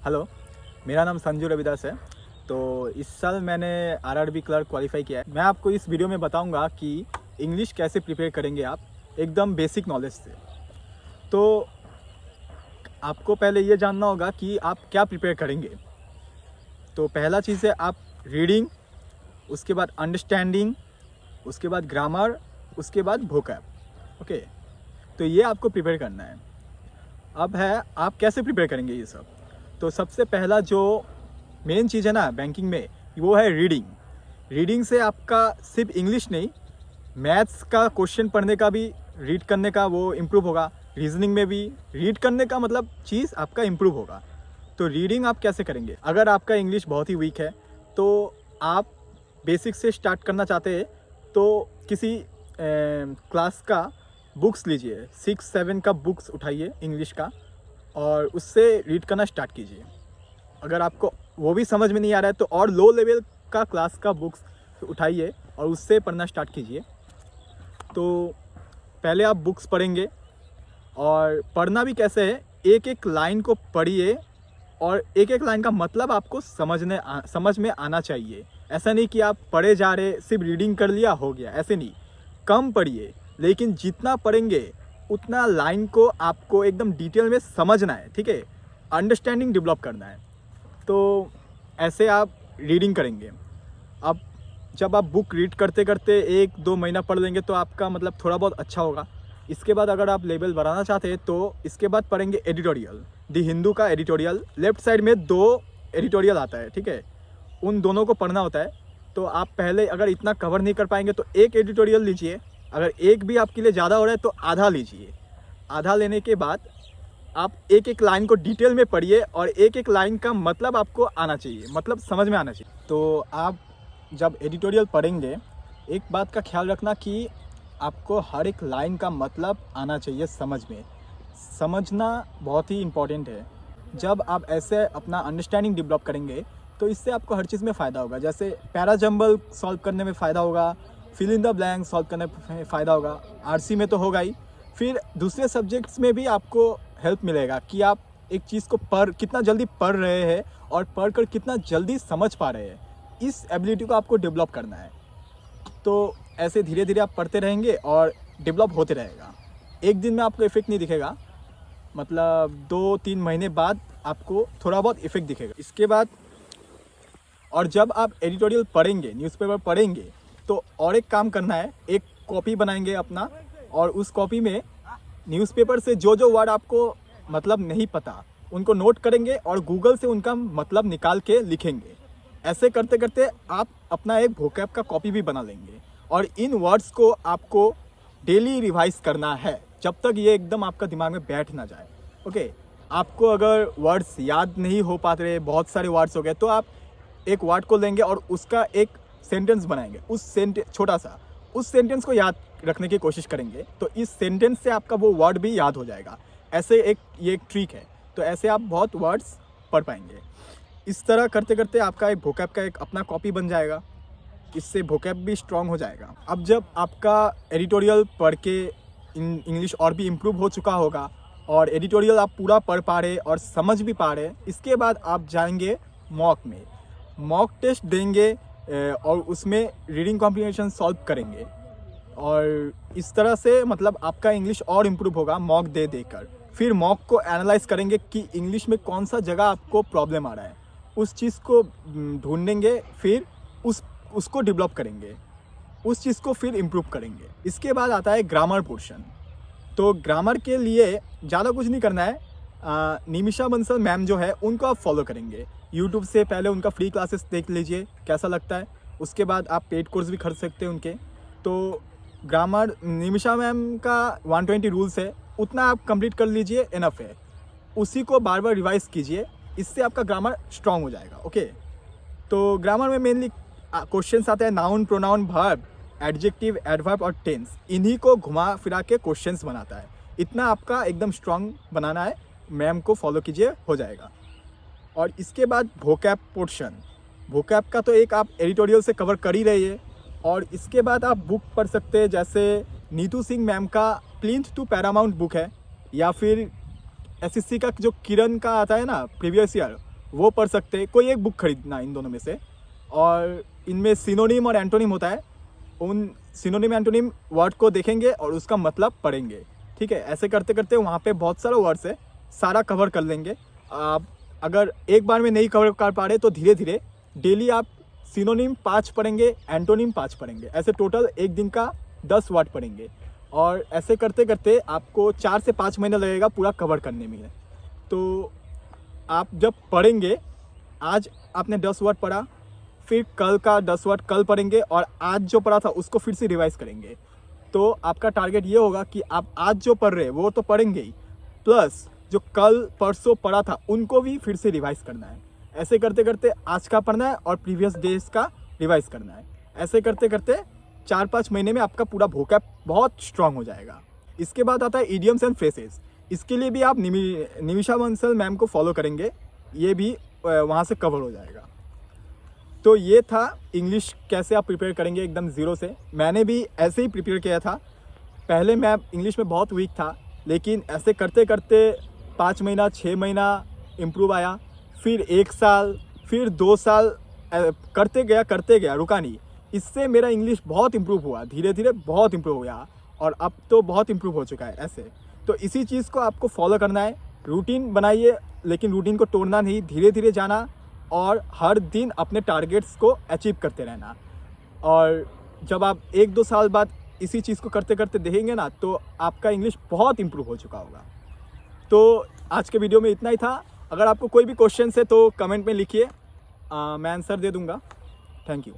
Hello, मेरा नाम संजू रविदास है। तो इस साल मैंने आरआरबी क्लर्क क्वालिफाई किया है। मैं आपको इस वीडियो में बताऊंगा कि इंग्लिश कैसे प्रिपेयर करेंगे आप, एकदम बेसिक नॉलेज से। तो आपको पहले ये जानना होगा कि आप क्या प्रिपेयर करेंगे। तो पहला चीज़ है आप रीडिंग, उसके बाद अंडरस्टैंडिंग, उसके बाद ग्रामर, उसके बाद वोकैब। ओके, तो ये आपको प्रिपेयर करना है। अब है आप कैसे प्रिपेयर करेंगे ये सब। तो सबसे पहला जो मेन चीज़ है ना बैंकिंग में, वो है रीडिंग। रीडिंग से आपका सिर्फ इंग्लिश नहीं, मैथ्स का क्वेश्चन पढ़ने का भी, रीड करने का वो इम्प्रूव होगा। रीजनिंग में भी रीड करने का मतलब चीज़ आपका इम्प्रूव होगा। तो रीडिंग आप कैसे करेंगे। अगर आपका इंग्लिश बहुत ही वीक है तो आप बेसिक से स्टार्ट करना चाहते हैं तो किसी क्लास का बुक्स लीजिए, 6-7 का बुक्स उठाइए इंग्लिश का और उससे रीड करना स्टार्ट कीजिए। अगर आपको वो भी समझ में नहीं आ रहा है तो और लो लेवल का क्लास का बुक्स उठाइए और उससे पढ़ना स्टार्ट कीजिए। तो पहले आप बुक्स पढ़ेंगे और पढ़ना भी कैसे है, एक एक लाइन को पढ़िए और एक एक लाइन का मतलब आपको समझ में आना चाहिए। ऐसा नहीं कि आप पढ़े जा रहे, सिर्फ रीडिंग कर लिया हो गया, ऐसे नहीं। कम पढ़िए, लेकिन जितना पढ़ेंगे उतना लाइन को आपको एकदम डिटेल में समझना है, ठीक है। अंडरस्टैंडिंग डेवलप करना है। तो ऐसे आप रीडिंग करेंगे। अब जब आप बुक रीड करते करते 1-2 महीना पढ़ लेंगे तो आपका मतलब थोड़ा बहुत अच्छा होगा। इसके बाद अगर आप लेवल बढ़ाना चाहते हैं तो इसके बाद पढ़ेंगे एडिटोरियल। दी हिंदू का एडिटोरियल, लेफ्ट साइड में 2 एडिटोरियल आता है, ठीक है। उन दोनों को पढ़ना होता है। तो आप पहले अगर इतना कवर नहीं कर पाएंगे तो एक एडिटोरियल लीजिए। अगर एक भी आपके लिए ज़्यादा हो रहा है तो आधा लीजिए। आधा लेने के बाद आप एक एक लाइन को डिटेल में पढ़िए और एक एक लाइन का मतलब आपको आना चाहिए, मतलब समझ में आना चाहिए। तो आप जब एडिटोरियल पढ़ेंगे एक बात का ख्याल रखना कि आपको हर एक लाइन का मतलब आना चाहिए समझ में। समझना बहुत ही इम्पॉर्टेंट है। जब आप ऐसे अपना अंडरस्टैंडिंग डेवलप करेंगे तो इससे आपको हर चीज़ में फ़ायदा होगा। जैसे पैराजम्बल सॉल्व करने में फ़ायदा होगा, fill in the blank solve करने में फ़ायदा होगा, आरसी में तो होगा ही, फिर दूसरे सब्जेक्ट्स में भी आपको हेल्प मिलेगा कि आप एक चीज़ को कितना जल्दी पढ़ रहे हैं और पढ़कर कितना जल्दी समझ पा रहे हैं। इस एबिलिटी को आपको डेवलप करना है। तो ऐसे धीरे धीरे आप पढ़ते रहेंगे और डेवलप होते रहेगा। एक दिन में आपको इफ़ेक्ट नहीं दिखेगा, मतलब 2-3 महीने बाद आपको थोड़ा बहुत इफ़ेक्ट दिखेगा। इसके बाद और जब आप एडिटोरियल पढ़ेंगे, न्यूज़पेपर पढ़ेंगे, तो और एक काम करना है, एक कॉपी बनाएंगे अपना और उस कॉपी में न्यूज़पेपर से जो जो वर्ड आपको मतलब नहीं पता उनको नोट करेंगे और गूगल से उनका मतलब निकाल के लिखेंगे। ऐसे करते करते आप अपना एक वोकैब का कॉपी भी बना लेंगे और इन वर्ड्स को आपको डेली रिवाइज करना है जब तक ये एकदम आपका दिमाग में बैठ ना जाए। ओके, आपको अगर वर्ड्स याद नहीं हो पाते, बहुत सारे वर्ड्स हो गए, तो आप एक वर्ड को लेंगे और उसका एक सेंटेंस बनाएंगे। छोटा सा उस सेंटेंस को याद रखने की कोशिश करेंगे तो इस सेंटेंस से आपका वो वर्ड भी याद हो जाएगा। ऐसे ये एक ट्रिक है। तो ऐसे आप बहुत वर्ड्स पढ़ पाएंगे। इस तरह करते करते आपका एक वोकैब का एक अपना कॉपी बन जाएगा। इससे वोकैब भी स्ट्रॉन्ग हो जाएगा। अब जब आपका एडिटोरियल पढ़ के इंग्लिश और भी इम्प्रूव हो चुका होगा और एडिटोरियल आप पूरा पढ़ पा रहे और समझ भी पा रहे, इसके बाद आप जाएंगे मॉक में, मॉक टेस्ट देंगे और उसमें रीडिंग कॉम्प्रिहेंशन सॉल्व करेंगे। और इस तरह से मतलब आपका इंग्लिश और इम्प्रूव होगा मॉक दे देकर। फिर मॉक को एनालाइज करेंगे कि इंग्लिश में कौन सा जगह आपको प्रॉब्लम आ रहा है, उस चीज़ को ढूंढेंगे, फिर उसको डेवलप करेंगे, उस चीज़ को फिर इम्प्रूव करेंगे। इसके बाद आता है ग्रामर पोर्शन। तो ग्रामर के लिए ज़्यादा कुछ नहीं करना है। निमिषा बंसल मैम जो है उनको आप फॉलो करेंगे। यूट्यूब से पहले उनका फ्री क्लासेस देख लीजिए कैसा लगता है, उसके बाद आप पेड कोर्स भी खरीद सकते हैं उनके। तो ग्रामर निमिषा मैम का 120 रूल्स है, उतना आप कंप्लीट कर लीजिए, इनफ है। उसी को बार बार रिवाइज कीजिए, इससे आपका ग्रामर स्ट्रांग हो जाएगा। ओके, तो ग्रामर में मेनली क्वेश्चंस आते हैं noun, pronoun, verb, adjective, adverb और टेंस। इन्हीं को घुमा फिरा के क्वेश्चंस बनाता है। इतना आपका एकदम स्ट्रांग बनाना है, मैम को फॉलो कीजिए, हो जाएगा। और इसके बाद वोकैब पोर्शन। वोकैब का तो एक आप एडिटोरियल से कवर कर ही रहिए और इसके बाद आप बुक पढ़ सकते हैं। जैसे नीतू सिंह मैम का प्लिंथ टू पैरामाउंट बुक है, या फिर एसएससी का जो किरण का आता है ना प्रीवियस ईयर, वो पढ़ सकते हैं। कोई एक बुक खरीदना इन दोनों में से, और इनमें सिनोनिम और एंटोनिम होता है। उन सिनोनिम एंटोनिम वर्ड को देखेंगे और उसका मतलब पढ़ेंगे, ठीक है। ऐसे करते करते वहाँ पे बहुत सारे वर्ड्स है, सारा कवर कर लेंगे आप। अगर एक बार में नहीं कवर कर पा रहे तो धीरे धीरे डेली आप सिनोनिम 5 पढ़ेंगे, एंटोनिम 5 पढ़ेंगे, ऐसे टोटल एक दिन का 10 वर्ड पढ़ेंगे। और ऐसे करते करते आपको 4 से 5 महीना लगेगा पूरा कवर करने में। तो आप जब पढ़ेंगे, आज आपने 10 वर्ड पढ़ा, फिर कल का 10 वर्ड कल पढ़ेंगे, और आज जो पढ़ा था उसको फिर से रिवाइज करेंगे। तो आपका टारगेट ये होगा कि आप आज जो पढ़ रहे हैं वो तो पढ़ेंगे ही, प्लस जो कल परसों पढ़ा था उनको भी फिर से रिवाइज करना है। ऐसे करते करते आज का पढ़ना है और प्रीवियस डेज का रिवाइज करना है। ऐसे करते करते 4-5 महीने में आपका पूरा वोकैब बहुत स्ट्रांग हो जाएगा। इसके बाद आता है इडियम्स एंड फ्रेसेस। इसके लिए भी आप निमिषा बंसल मैम को फॉलो करेंगे, ये भी वहाँ से कवर हो जाएगा। तो ये था इंग्लिश कैसे आप प्रिपेयर करेंगे एकदम ज़ीरो से। मैंने भी ऐसे ही प्रिपेयर किया था। पहले मैं इंग्लिश में बहुत वीक था, लेकिन ऐसे करते करते 5 महीना 6 महीना इम्प्रूव आया, फिर 1 साल, फिर 2 साल करते गया, रुका नहीं। इससे मेरा इंग्लिश बहुत इम्प्रूव हुआ, धीरे धीरे बहुत इम्प्रूव हुआ, और अब तो बहुत इम्प्रूव हो चुका है ऐसे। तो इसी चीज़ को आपको फॉलो करना है। रूटीन बनाइए, लेकिन रूटीन को तोड़ना नहीं, धीरे धीरे जाना, और हर दिन अपने टारगेट्स को अचीव करते रहना। और जब आप 1-2 साल बाद इसी चीज़ को करते करते देखेंगे ना, तो आपका इंग्लिश बहुत इम्प्रूव हो चुका होगा। तो आज के वीडियो में इतना ही था। अगर आपको कोई भी क्वेश्चन है तो कमेंट में लिखिए, मैं आंसर दे दूँगा। Thank you.